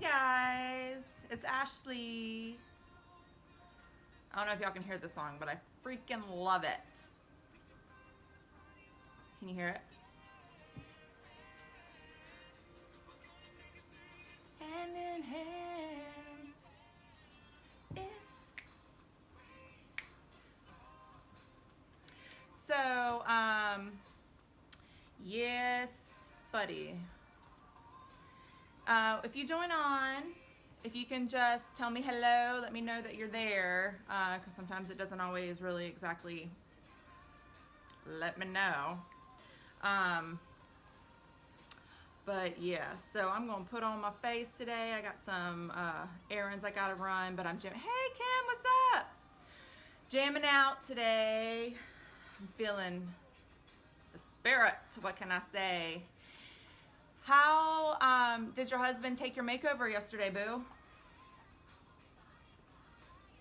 Hey guys, it's Ashley. I don't know if y'all can hear the song, but I freaking love it. Can you hear it? Hand in hand. So, yes, buddy. If you join on, if you can just tell me hello, let me know that you're there, because sometimes it doesn't always really exactly let me know. But yeah, so I'm going to put on my face today. I got some errands I got to run, but I'm jamming. Hey, Kim, what's up? Jamming out today. I'm feeling the spirit. What can I say? How did your husband take your makeover yesterday, boo?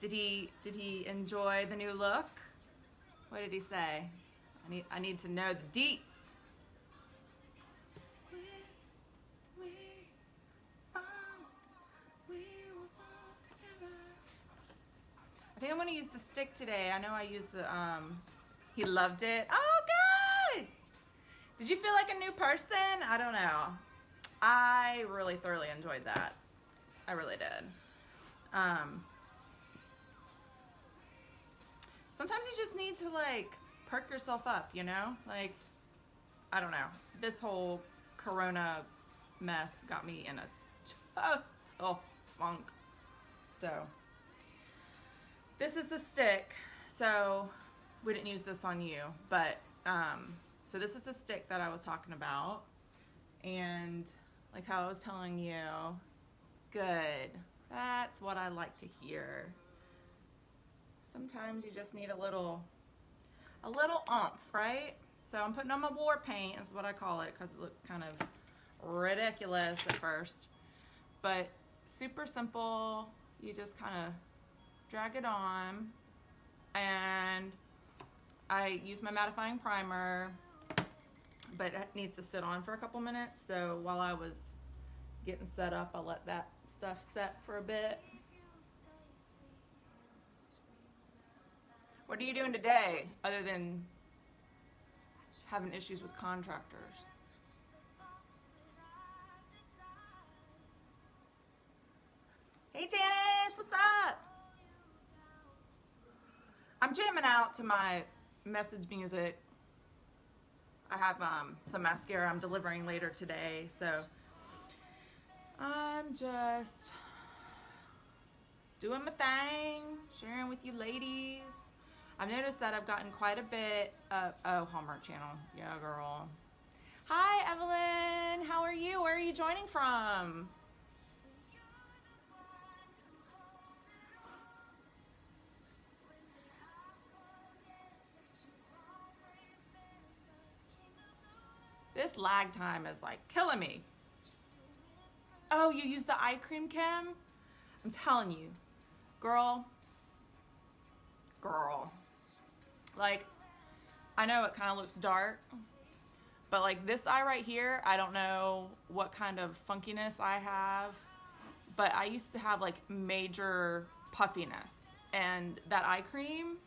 Did he enjoy the new look? What did he say? I need to know the deets. I think I'm gonna use the stick today. I know I used the he loved it. Oh good! Did you feel like a new person? I don't know. I really thoroughly enjoyed that. I really did. Sometimes you just need to like perk yourself up, you know? Like, I don't know. This whole corona mess got me in a total funk. So, this is the stick. So, we didn't use this on you, but, so this is the stick that I was talking about. And like how I was telling you, good. That's what I like to hear. Sometimes you just need a little oomph, right? So I'm putting on my war paint, is what I call it, because it looks kind of ridiculous at first. But super simple. You just kind of drag it on. And I use my mattifying primer, but it needs to sit on for a couple minutes. So while I was getting set up, I let that stuff set for a bit. What are you doing today other than having issues with contractors? Hey Janice, what's up? I'm jamming out to my message music. I have some mascara I'm delivering later today, so I'm just doing my thing, sharing with you ladies. I've noticed that I've gotten quite a bit of, oh, Hallmark Channel. Yeah, girl. Hi, Evelyn. How are you? Where are you joining from? This lag time is like killing me. Oh, you use the eye cream, Kim? I'm telling you, girl. Like, I know it kind of looks dark, but like this eye right here, I don't know what kind of funkiness I have, but I used to have like major puffiness, and that eye cream,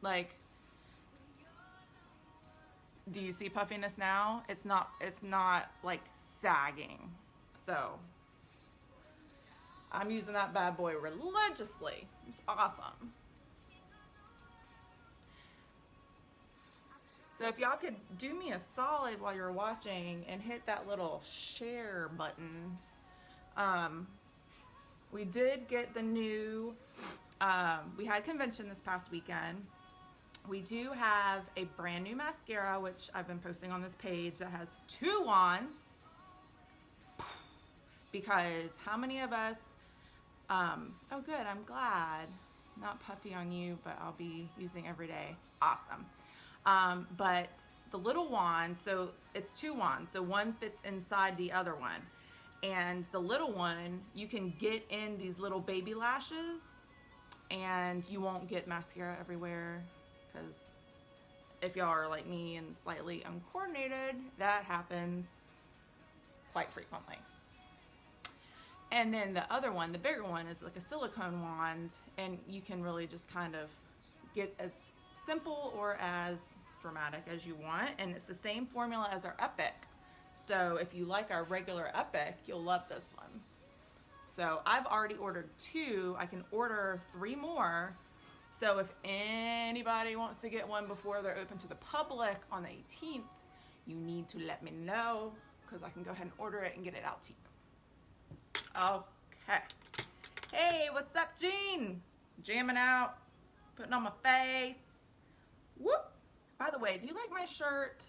like, do you see puffiness now? It's not like sagging. So I'm using that bad boy religiously. It's awesome. So if y'all could do me a solid while you're watching and hit that little share button. We did get the new, we had convention this past weekend. We do have a brand new mascara, which I've been posting on this page, that has 2 wands. Because how many of us, oh good, I'm glad. Not puffy on you, but I'll be using every day. Awesome. But the little wand, so it's 2 wands, so one fits inside the other one. And the little one, you can get in these little baby lashes, and you won't get mascara everywhere, because if y'all are like me and slightly uncoordinated, that happens quite frequently. And then the other one, the bigger one, is like a silicone wand, and you can really just kind of get as simple or as dramatic as you want. And it's the same formula as our Epic. So if you like our regular Epic, you'll love this one. So I've already ordered 2. I can order 3 more. So if anybody wants to get one before they're open to the public on the 18th, you need to let me know, because I can go ahead and order it and get it out to you. Okay. Hey, what's up, Jean? Jamming out, putting on my face. Whoop. By the way, do you like my shirt?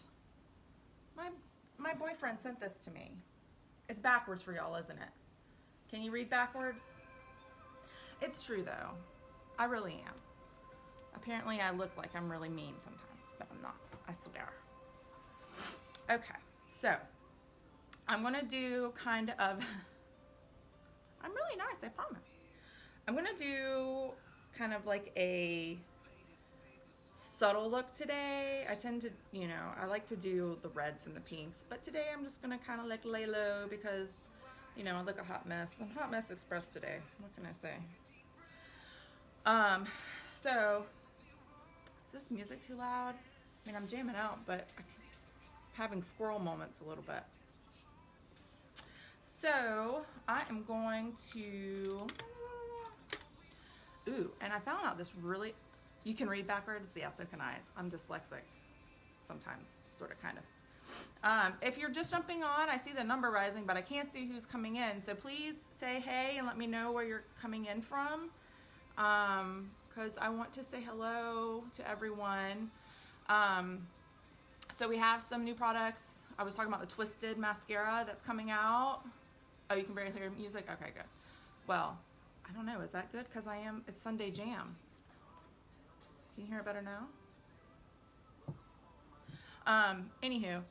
My boyfriend sent this to me. It's backwards for y'all, isn't it? Can you read backwards? It's true, though. I really am. Apparently, I look like I'm really mean sometimes, but I'm not. I swear. Okay, so I'm going to do kind of... I'm really nice, I promise. I'm going to do kind of like a subtle look today. I tend to, you know, I like to do the reds and the pinks, but today I'm just going to kind of like lay low because, you know, I look a hot mess. I'm Hot Mess Express today. What can I say? So, is this music too loud? I mean, I'm jamming out, but I'm having squirrel moments a little bit. So, I am going to, ooh, and I found out this really, you can read backwards? Yeah, so can I. I'm dyslexic sometimes, sort of, kind of. If you're just jumping on, I see the number rising, but I can't see who's coming in. So please say hey and let me know where you're coming in from, because I want to say hello to everyone. So we have some new products. I was talking about the Twisted mascara that's coming out. Oh, you can barely hear music? Okay, good. Well, I don't know. Is that good? Because it's Sunday Jam. Can you hear it better now? Anywho,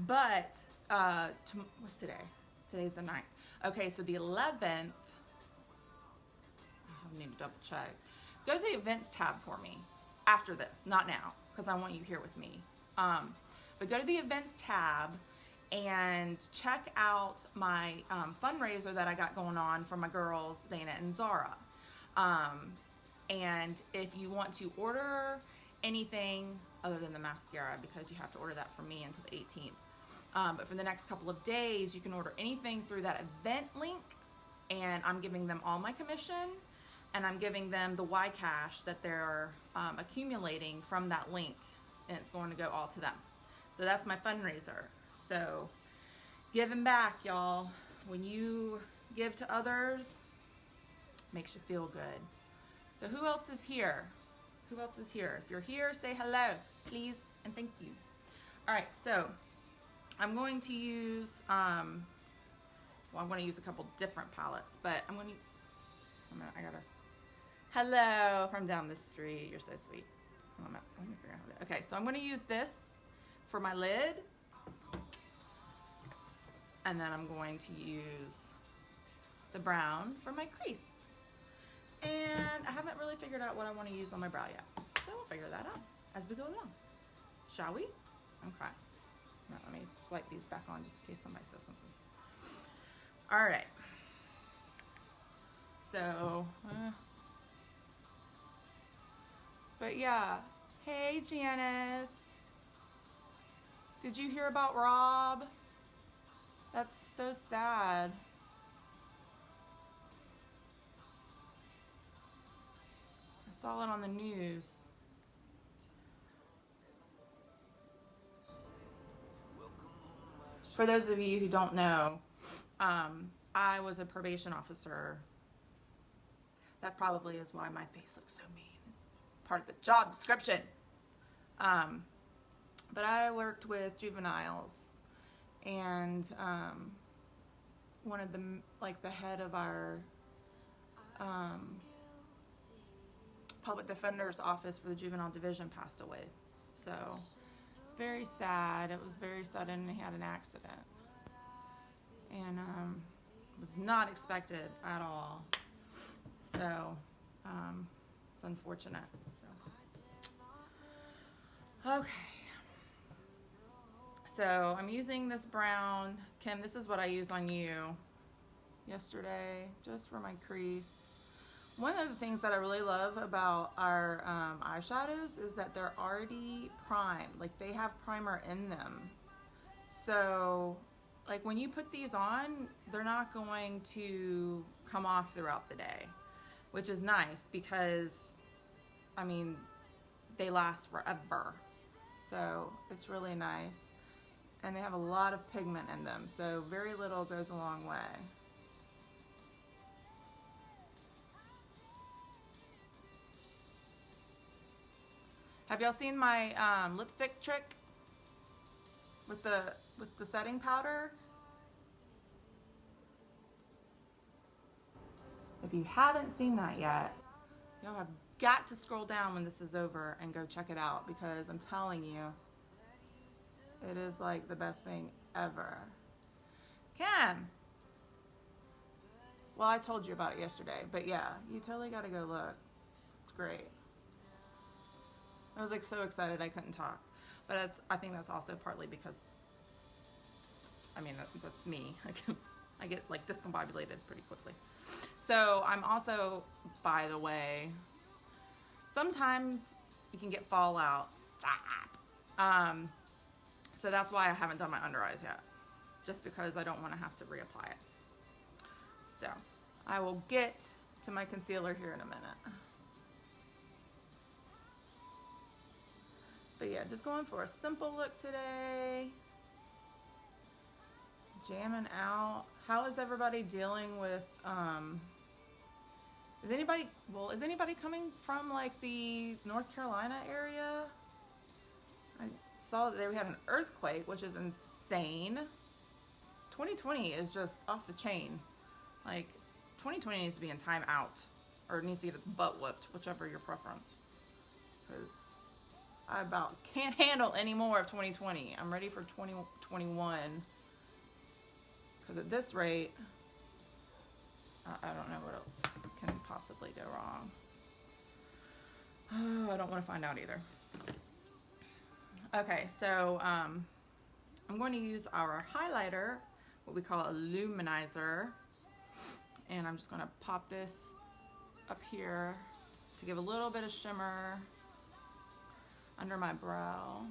but, what's today? Today's the 9th. Okay, so the 11th, I need to double check. Go to the events tab for me after this, not now, because I want you here with me. But go to the events tab and check out my fundraiser that I got going on for my girls, Zayna and Zara. And if you want to order anything other than the mascara, because you have to order that for me until the 18th. But for the next couple of days, you can order anything through that event link, and I'm giving them all my commission, and I'm giving them the Y cash that they're accumulating from that link, and it's going to go all to them. So that's my fundraiser. So giving back, y'all. When you give to others, makes you feel good. So who else is here? Who else is here? If you're here, say hello, please, and thank you. All right, so I'm going to use, I'm going to use a couple different palettes, but I hello from down the street. You're so sweet. Let me figure out how to, okay, so I'm going to use this for my lid, and then I'm going to use the brown for my crease. And I haven't really figured out what I want to use on my brow yet. So we'll figure that out as we go along. Shall we? Okay. Now let me swipe these back on just in case somebody says something. All right. So, but yeah. Hey, Janice. Did you hear about Rob? That's so sad. I saw it on the news. For those of you who don't know, I was a probation officer. That probably is why my face looks so mean. Part of the job description. But I worked with juveniles, and one of the, like the head of our public defender's office for the juvenile division passed away. So it's very sad. It was very sudden. He had an accident, and it was not expected at all. So it's unfortunate. So okay. So I'm using this brown. Kim, this is what I used on you. yesterday just for my crease. One of the things that I really love about our eyeshadows is that they're already primed. Like, they have primer in them. So, like, when you put these on, they're not going to come off throughout the day, which is nice because, I mean, they last forever. So, it's really nice. And they have a lot of pigment in them, so very little goes a long way. Have y'all seen my lipstick trick with the setting powder? If you haven't seen that yet, y'all have got to scroll down when this is over and go check it out, because I'm telling you, it is like the best thing ever. Kim! Well, I told you about it yesterday, but yeah, you totally gotta go look. It's great. I was like so excited I couldn't talk. But I think that's also partly because, I mean, that's me. I get like discombobulated pretty quickly. So I'm also, by the way, sometimes you can get fallout. Stop. So that's why I haven't done my under eyes yet. Just because I don't want to have to reapply it. So I will get to my concealer here in a minute. But yeah, just going for a simple look today. Jamming out. How is everybody dealing with, is anybody coming from like the North Carolina area? I saw that they had an earthquake, which is insane. 2020 is just off the chain. Like, 2020 needs to be in timeout, or it needs to get its butt whooped, whichever your preference. Because I about can't handle any more of 2020. I'm ready for 2021. Because at this rate, I don't know what else can possibly go wrong. Oh, I don't want to find out either. Okay, so I'm going to use our highlighter, what we call a luminizer. And I'm just going to pop this up here to give a little bit of shimmer under my brow.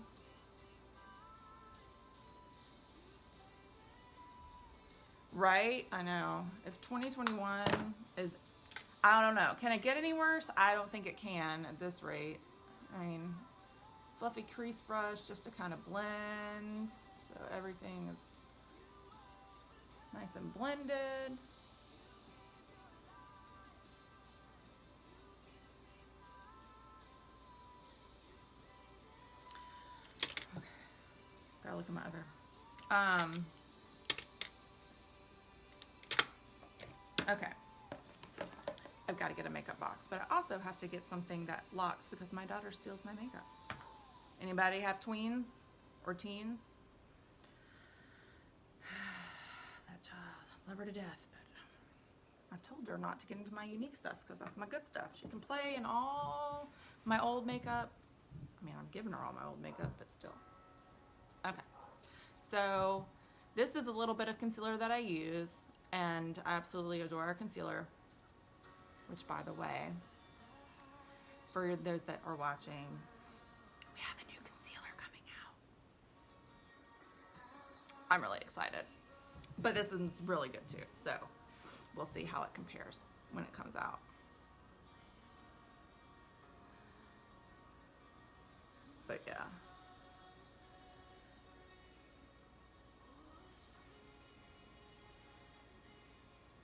Right? I know. If 2021 is, I don't know. Can it get any worse? I don't think it can at this rate. I mean, fluffy crease brush just to kind of blend so everything is nice and blended. Okay. Gotta look at my other. Okay. I've got to get a makeup box, but I also have to get something that locks because my daughter steals my makeup. Anybody have tweens or teens? That child, love her to death, but I told her not to get into my Younique stuff because that's my good stuff. She can play in all my old makeup. I mean, I'm giving her all my old makeup, but still. Okay, so this is a little bit of concealer that I use, and I absolutely adore our concealer, which, by the way, for those that are watching, we have a new concealer coming out. I'm really excited. But this is really good too, so we'll see how it compares when it comes out. But yeah.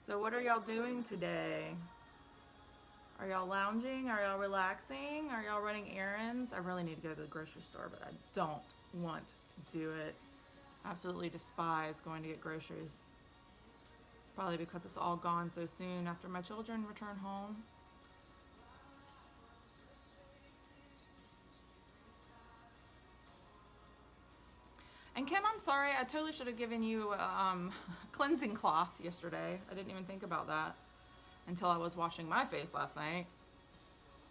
So what are y'all doing today? Are y'all lounging? Are y'all relaxing? Are y'all running errands? I really need to go to the grocery store, but I don't want to do it. Absolutely despise going to get groceries. It's probably because it's all gone so soon after my children return home. And Kim, I'm sorry, I totally should have given you a cleansing cloth yesterday. I didn't even think about that until I was washing my face last night.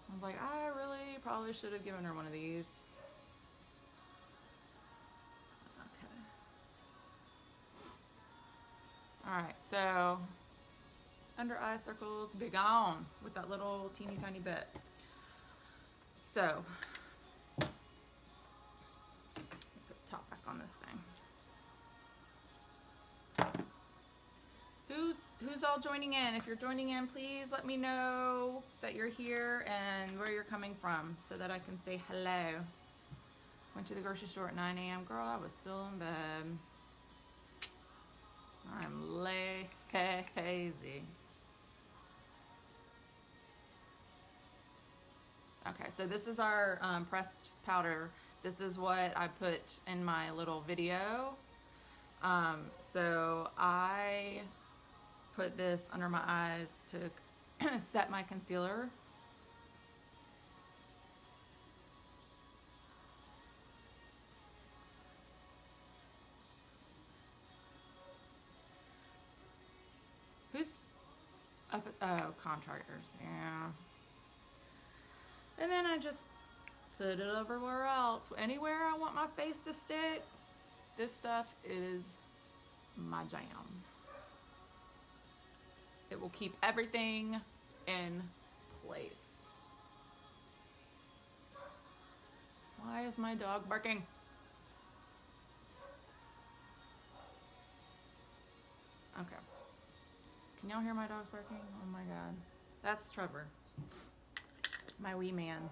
I was like, I really probably should have given her one of these. Okay. Alright, so under eye circles, be gone with that little teeny tiny bit. So, put the top back on this thing. Who's all joining in? If you're joining in, please let me know that you're here and where you're coming from so that I can say hello. Went to the grocery store at 9 a.m. Girl, I was still in bed. I'm lazy. Okay, so this is our pressed powder. This is what I put in my little video. So I put this under my eyes to set my concealer. Who's up at, oh, contractors, yeah. And then I just put it everywhere else. Anywhere I want my face to stick, this stuff is my jam. It will keep everything in place. Why is my dog barking? Okay. Can y'all hear my dogs barking? Oh my God. That's Trevor, my wee man.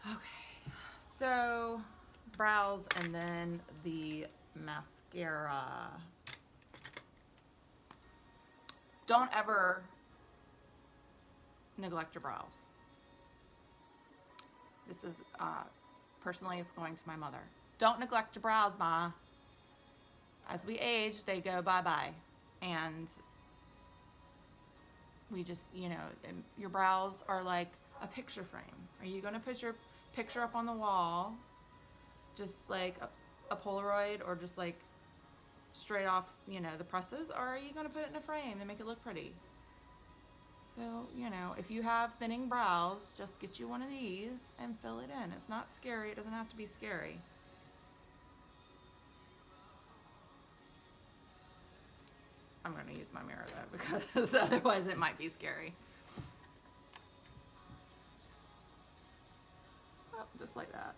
Okay, so brows and then the mascara. Don't ever neglect your brows. This is, personally, it's going to my mother. Don't neglect your brows, Ma. As we age, they go bye-bye. And we just, you know, your brows are like a picture frame. Are you going to put your picture up on the wall, just like a Polaroid, or just like straight off, you know, the presses, or are you going to put it in a frame and make it look pretty? So, you know, if you have thinning brows, just get you one of these and fill it in. It's not scary. It doesn't have to be scary. I'm going to use my mirror though, because otherwise it might be scary. Oh, just like that.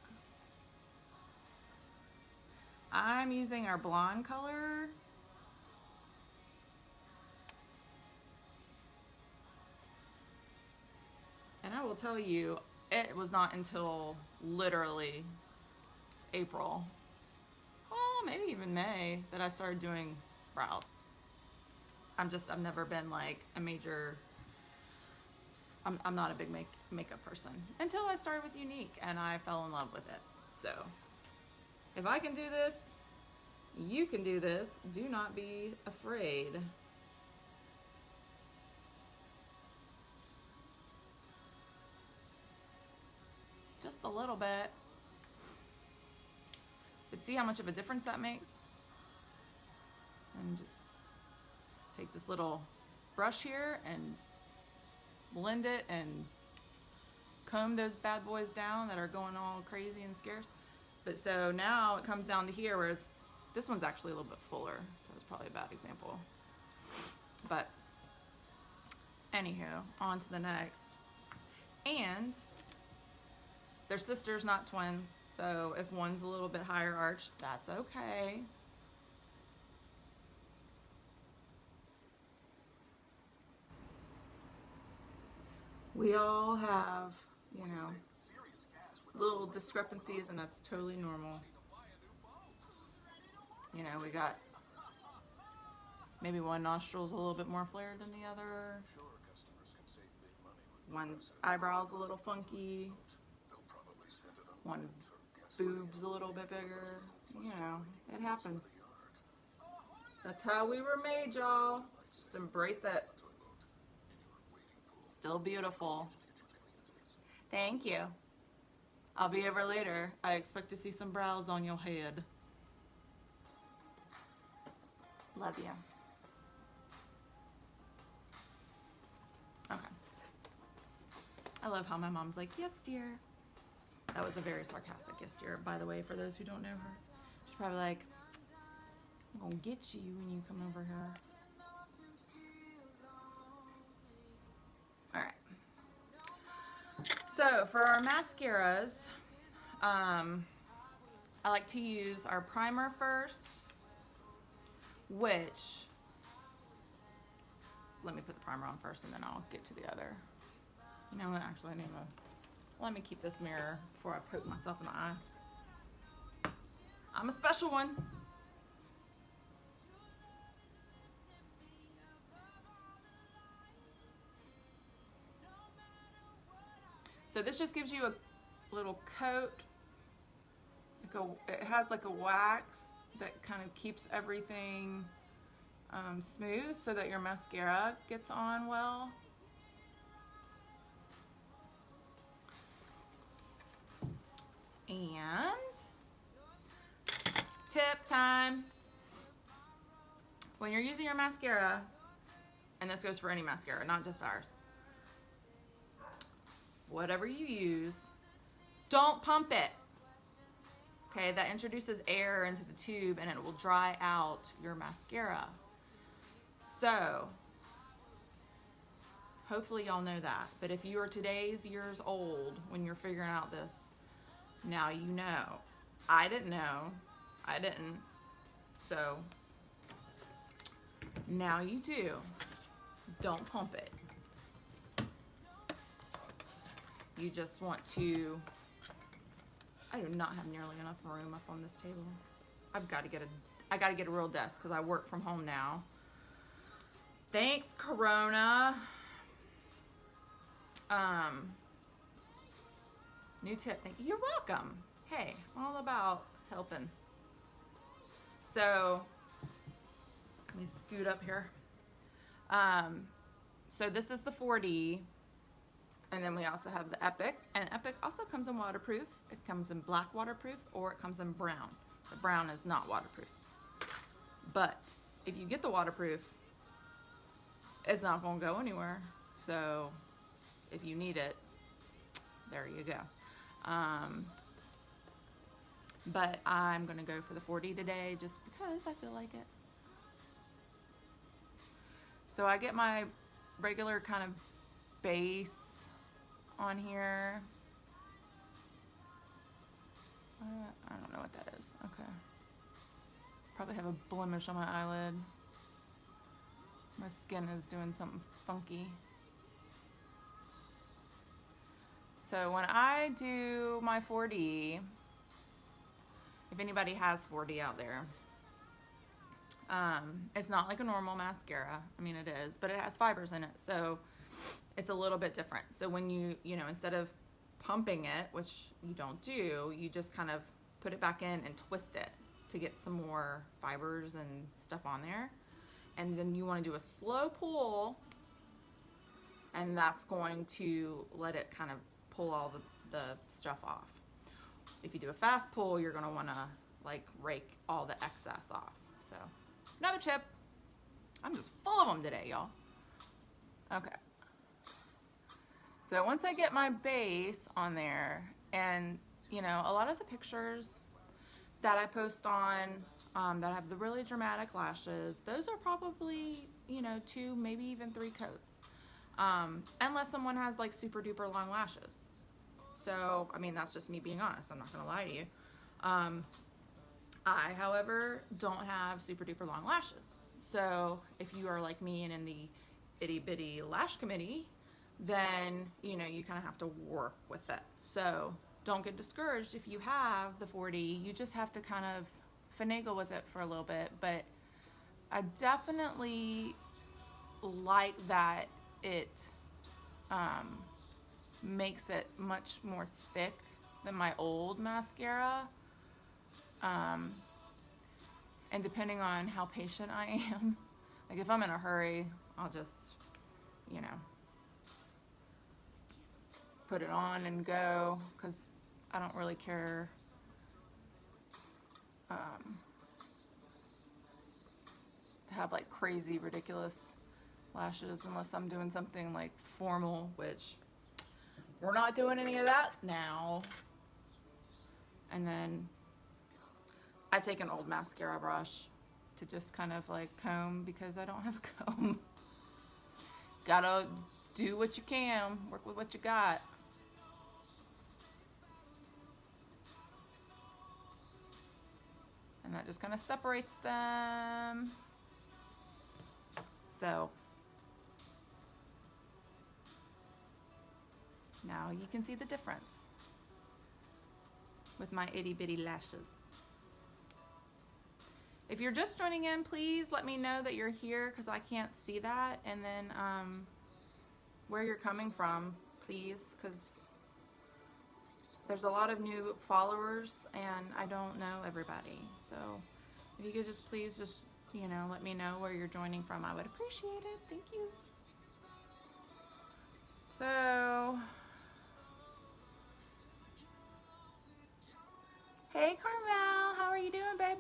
I'm using our blonde color. And I will tell you, it was not until literally April, well, maybe even May, that I started doing brows. I've never been like a major, I'm not a big makeup person until I started with Younique and I fell in love with it. So if I can do this, you can do this. Do not be afraid. Just a little bit. But see how much of a difference that makes? And just take this little brush here and blend it and comb those bad boys down that are going all crazy and scarce. But so now it comes down to here, whereas this one's actually a little bit fuller, so it's probably a bad example. But anywho, on to the next. And they're sisters, not twins. So if one's a little bit higher arched, that's okay. We all have, you know, little discrepancies, and that's totally normal. You know, we got maybe one nostril's a little bit more flared than the other. One eyebrow's a little funky. One boob's a little bit bigger. You know, it happens. That's how we were made, y'all. Just embrace it. Still beautiful. Thank you. I'll be over later. I expect to see some brows on your head. Love you. Okay. I love how my mom's like, yes, dear. That was a very sarcastic yes, dear, by the way, for those who don't know her. She's probably like, I'm gonna get you when you come over here. All right. So for our mascaras, I like to use our primer first, which, let me put the primer on first and then I'll get to the other. You know what, actually let me keep this mirror before I poke myself in the eye. I'm a special one. So this just gives you a little coat. It has like a wax that kind of keeps everything smooth so that your mascara gets on well. And tip time. When you're using your mascara, and this goes for any mascara, not just ours, whatever you use, don't pump it. Okay, that introduces air into the tube and it will dry out your mascara. So, hopefully y'all know that. But if you are today's years old when you're figuring out this, now you know. I didn't know. I didn't. So, now you do. Don't pump it. You just want to, I do not have nearly enough room up on this table. I gotta get a real desk because I work from home now. Thanks, Corona. New tip, thank you. You're welcome. Hey, I'm all about helping. So, let me scoot up here. So this is the 4D. And then we also have the Epic, and Epic also comes in waterproof. It comes in black waterproof, or it comes in brown. The brown is not waterproof. But if you get the waterproof, it's not gonna go anywhere. So if you need it, there you go. But I'm gonna go for the 4D today just because I feel like it. So I get my regular kind of base on here. I don't know what that is. Okay. Probably have a blemish on my eyelid. My skin is doing something funky. So when I do my 4D, if anybody has 4D out there, it's not like a normal mascara. I mean, it is, but it has fibers in it. So it's a little bit different. So when you instead of pumping it, which you don't do, you just kind of put it back in and twist it to get some more fibers and stuff on there. And then you want to do a slow pull, and that's going to let it kind of pull all the stuff off. If you do a fast pull, you're going to want to like rake all the excess off. So another tip. I'm just full of them today, y'all. Okay. So once I get my base on there, and a lot of the pictures that I post on that have the really dramatic lashes, those are probably 2, maybe even 3 coats, unless someone has like super duper long lashes. So I mean, that's just me being honest. I'm not gonna lie to you. I, however, don't have super duper long lashes. So if you are like me and in the itty bitty lash committee, then you kind of have to work with it. So don't get discouraged if you have the 4D. You just have to kind of finagle with it for a little bit. But I definitely like that it makes it much more thick than my old mascara. And depending on how patient I am, like if I'm in a hurry, I'll just put it on and go, because I don't really care to have like crazy ridiculous lashes unless I'm doing something like formal, which we're not doing any of that now. And then I take an old mascara brush to just kind of like comb because I don't have a comb. Gotta do what you can, work with what you got. And that just kind of separates them. So now you can see the difference with my itty bitty lashes. If you're just joining in, please let me know that you're here because I can't see that, and then where you're coming from, please, because there's a lot of new followers and I don't know everybody. So if you could just please just, you know, let me know where you're joining from, I would appreciate it. Thank you. So, hey Carmel, how are you doing, babe?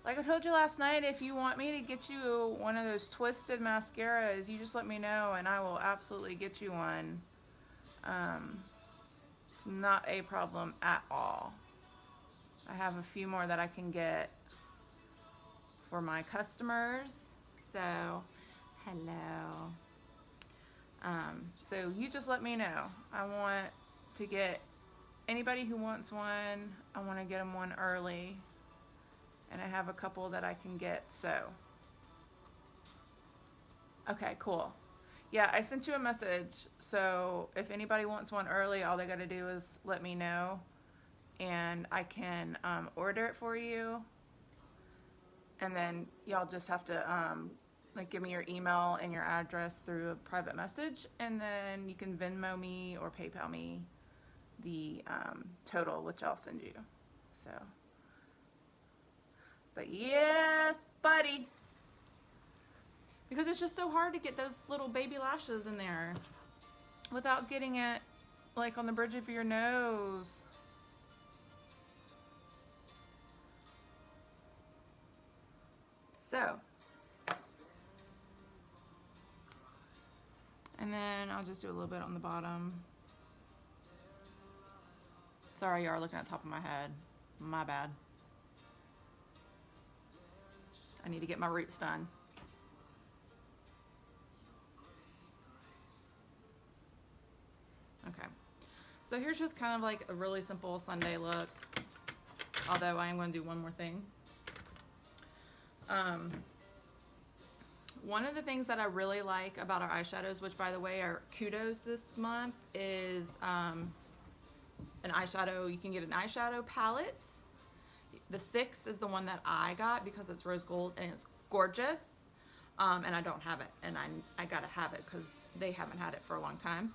Like I told you last night, if you want me to get you one of those twisted mascaras, you just let me know and I will absolutely get you one. It's not a problem at all. I have a few more that I can get for my customers. So, hello. So you just let me know. I want to get anybody who wants one, I want to get them one early. And I have a couple that I can get, so. Okay, cool. Yeah, I sent you a message, so if anybody wants one early, all they gotta do is let me know, and I can order it for you. And then y'all just have to like give me your email and your address through a private message, and then you can Venmo me or PayPal me the total, which I'll send you. So. But yes, buddy. Because it's just so hard to get those little baby lashes in there without getting it like on the bridge of your nose. So. And then I'll just do a little bit on the bottom. Sorry, you are looking at the top of my head. My bad. I need to get my roots done. Okay, so here's just kind of like a really simple Sunday look, although I am going to do one more thing. One of the things that I really like about our eyeshadows, which by the way are kudos this month, is an eyeshadow. You can get an eyeshadow palette. The 6 is the one that I got because it's rose gold and it's gorgeous. And I don't have it, and I gotta have it because they haven't had it for a long time.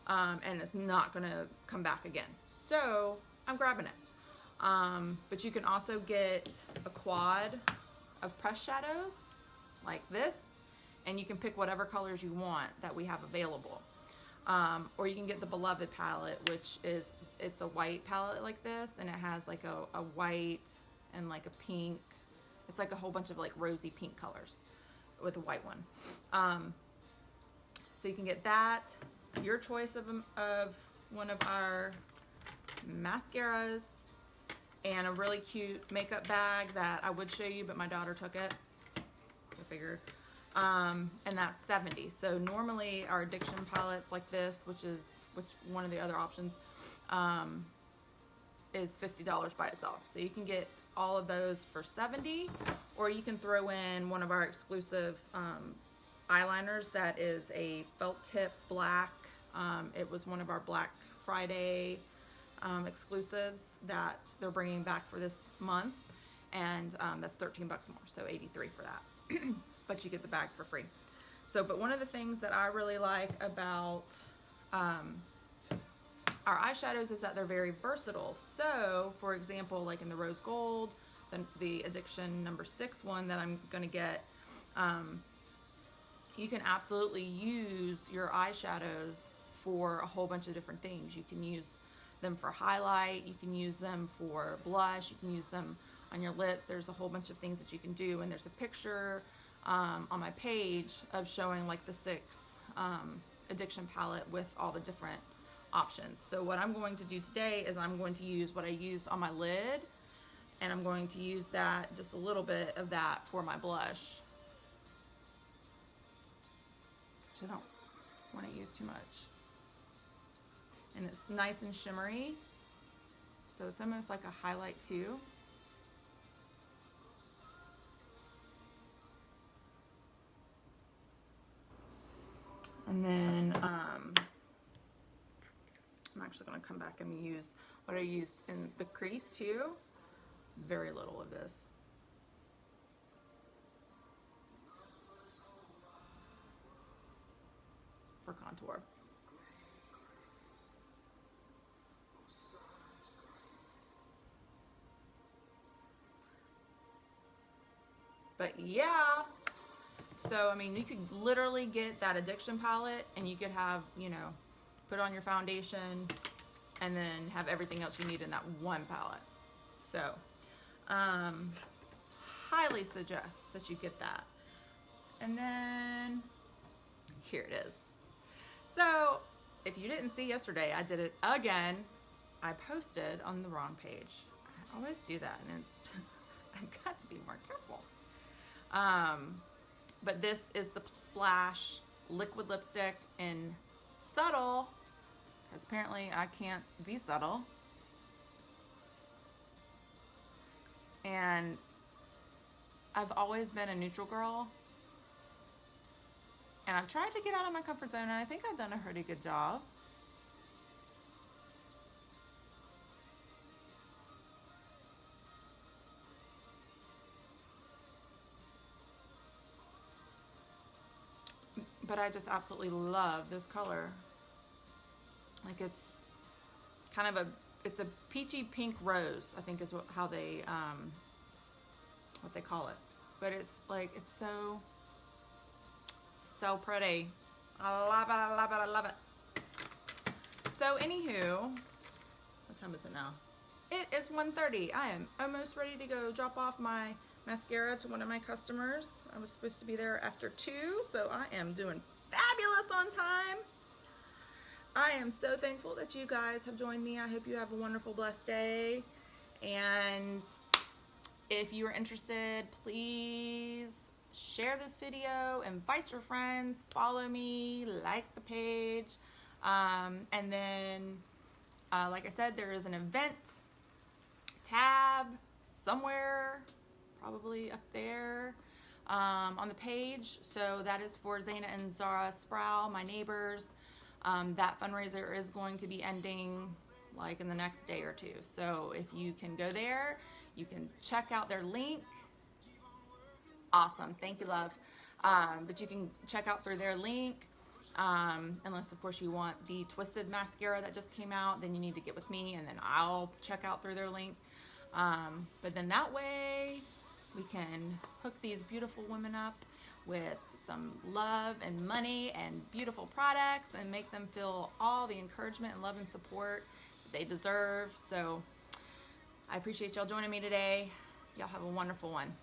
And it's not gonna come back again. So I'm grabbing it. But you can also get a quad of pressed shadows like this, and you can pick whatever colors you want that we have available. Or you can get the Beloved palette, which is, it's a white palette like this, and it has like a white and like a pink. It's like a whole bunch of like rosy pink colors with a white one. So you can get that, your choice of one of our mascaras, and a really cute makeup bag that I would show you, but my daughter took it. I figured. And that's $70. So normally our Addiction palettes like this, which one of the other options, is $50 by itself. So you can get all of those for $70, or you can throw in one of our exclusive eyeliners that is a felt tip black. It was one of our Black Friday exclusives that they're bringing back for this month, and that's 13 bucks more, so 83 for that. But you get the bag for free. So, but one of the things that I really like about our eyeshadows is that they're very versatile. So, for example, like in the rose gold, the Addiction number 6 one that I'm gonna get, you can absolutely use your eyeshadows for a whole bunch of different things. You can use them for highlight, you can use them for blush, you can use them on your lips. There's a whole bunch of things that you can do, and there's a picture on my page of showing like the 6 Addiction palette with all the different options. So what I'm going to do today is I'm going to use what I use on my lid, And I'm going to use that, just a little bit of that for my blush. Which I don't want to use too much. And it's nice and shimmery. So it's almost like a highlight too. And then I'm actually going to come back and use what I used in the crease too. Very little of this. For contour. But yeah, so I mean, you could literally get that Addiction palette and you could have, you know, put on your foundation and then have everything else you need in that one palette. So highly suggest that you get that. And then here it is. So if you didn't see yesterday, I did it again. I posted on the wrong page. I always do that, and it's I've got to be more careful. But this is the Splash liquid lipstick in Subtle, because apparently I can't be subtle. And I've always been a neutral girl. And I've tried to get out of my comfort zone, and I think I've done a pretty good job. But I just absolutely love this color. Like it's kind of it's a peachy pink rose, I think is what they call it. But it's like, it's so pretty. I love it, I love it, I love it. So anywho, what time is it now? It is 1:30. I am almost ready to go drop off my mascara to one of my customers. I was supposed to be there after 2, so I am doing fabulous on time. I am so thankful that you guys have joined me. I hope you have a wonderful, blessed day. And if you are interested, please share this video, invite your friends, follow me, like the page. And then, like I said, there is an event tab somewhere, probably up there, on the page. So that is for Zaina and Zara Sproul, my neighbors. That fundraiser is going to be ending like in the next day or 2. So if you can go there, you can check out their link. Awesome, thank you, love. But you can check out through their link. Unless of course you want the Twisted mascara that just came out, then you need to get with me and then I'll check out through their link. But then that way we can hook these beautiful women up with some love and money and beautiful products and make them feel all the encouragement and love and support they deserve. So I appreciate y'all joining me today. Y'all have a wonderful one.